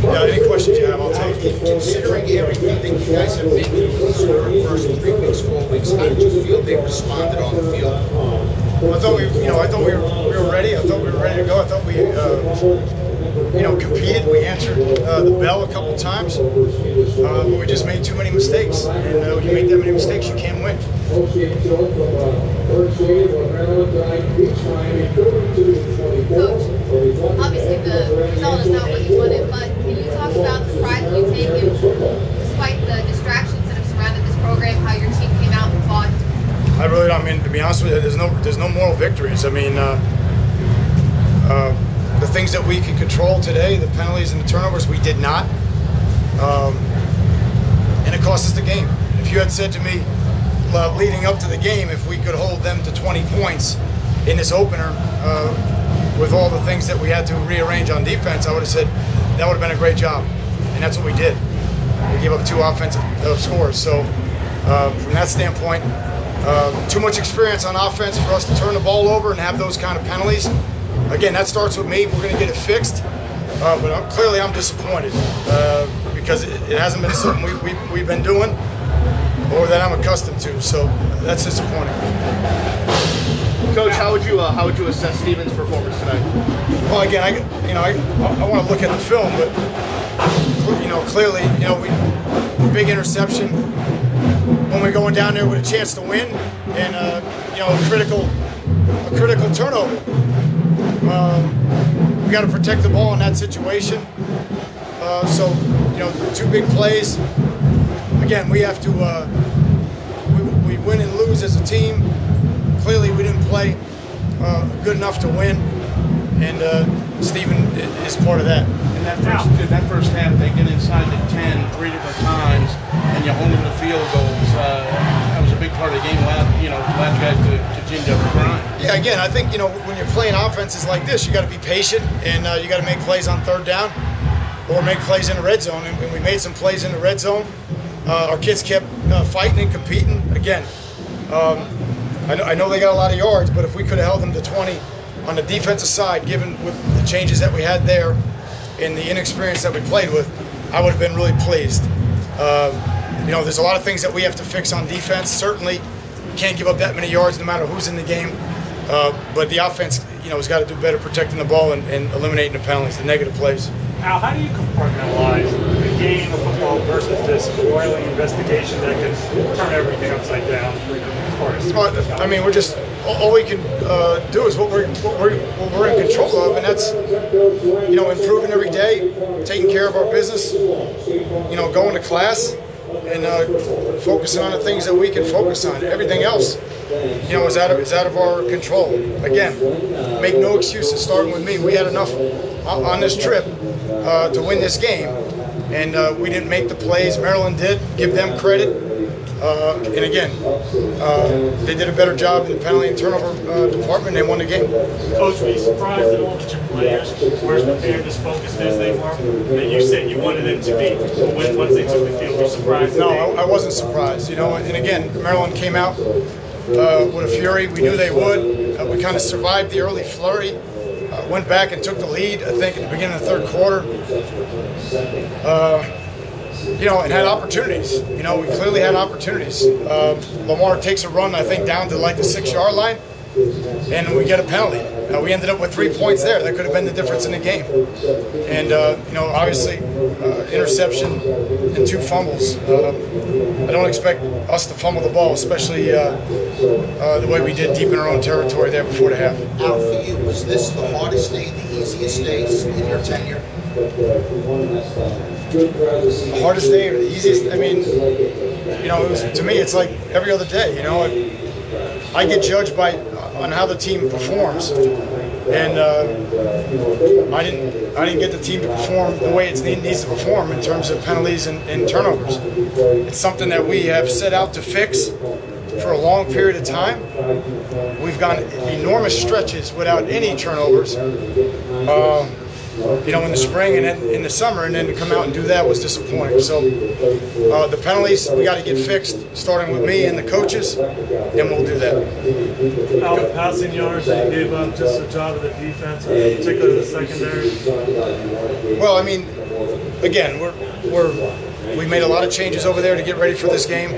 Yeah, any questions you have, I'll take. Considering everything that you guys have been through for the first 3 weeks, 4 weeks, how did you feel they responded on the field? I thought we were ready. I thought we were ready to go. I thought we, competed. We answered the bell a couple times, but we just made too many mistakes. And when you make that many mistakes, you can't win. Obviously, the result is not what you wanted, but can you talk about the pride that you've taken, despite the distractions that have surrounded this program, how your team came out and fought? I really don't. I mean, to be honest with you, there's no moral victories. I mean, the things that we can control today, the penalties and the turnovers, we did not, and it cost us the game. If you had said to me leading up to the game, if we could hold them to 20 points in this opener, with all the things that we had to rearrange on defense, I would have said that would have been a great job, and that's what we did. We gave up 2 offensive scores. So from that standpoint, too much experience on offense for us to turn the ball over and have those kind of penalties. Again, that starts with me. We're going to get it fixed, but clearly I'm disappointed because it hasn't been something we've been doing or that I'm accustomed to. So that's disappointing. Coach, how would you assess Steven's performance tonight? Well, again, I want to look at the film, but clearly, we big interception when we're going down there with a chance to win, and a critical turnover. We got to protect the ball in that situation. So 2 big plays. Again, we have to we win and lose as a team. Clearly, we didn't play good enough to win, and Steven is part of that. In that first half, they get inside the 10 3 different times, and you hold them to field goals. That was a big part of the game. Allowed you guys to change up the grind. Yeah, again, I think when you're playing offenses like this, you got to be patient, and you got to make plays on 3rd down, or make plays in the red zone. And we made some plays in the red zone. Our kids kept fighting and competing. Again. I know they got a lot of yards, but if we could have held them to 20 on the defensive side, given with the changes that we had there and the inexperience that we played with, I would have been really pleased. There's a lot of things that we have to fix on defense. Certainly, we can't give up that many yards no matter who's in the game. But the offense, has got to do better protecting the ball and eliminating the penalties, the negative plays. Al, how do you compartmentalize the game of football versus this roiling investigation that can turn everything upside down as far as? I mean, we're just all we can do is what we're in control of, and that's improving every day, taking care of our business, going to class, and focusing on the things that we can focus on. Everything else, is out of our control. Again, make no excuses. Starting with me, we had enough on this trip to win this game, and we didn't make the plays. Maryland did. Give them credit. And again, they did a better job in the penalty and turnover department. They won the game. Coach, were you surprised at all that your players were as prepared, as focused as they were? And you said you wanted them to be, but once they took the field, were you surprised? No, I wasn't surprised. And again, Maryland came out with a fury. We knew they would. We kind of survived the early flurry. Went back and took the lead, I think, at the beginning of the 3rd quarter. And had opportunities. We clearly had opportunities. Lamar takes a run, I think, down to like the 6-yard line, and we get a penalty. We ended up with 3 points there. That could have been the difference in the game. And, obviously, interception and 2 fumbles. I don't expect us to fumble the ball, especially the way we did deep in our own territory there before the half. Al, for you, was this the hardest day, the easiest days in your tenure? The hardest day or the easiest? I mean, to me, it's like every other day. I get judged on how the team performs, and I didn't get the team to perform the way it needs to perform in terms of penalties and turnovers. It's something that we have set out to fix for a long period of time. We've gone enormous stretches without any turnovers. in the spring and then in the summer, and then to come out and do that was disappointing. So the penalties, we got to get fixed, starting with me and the coaches, and we'll do that. How the passing yards that you gave up, just the job of the defense, particularly the secondary? Well, I mean, again, we made a lot of changes over there to get ready for this game.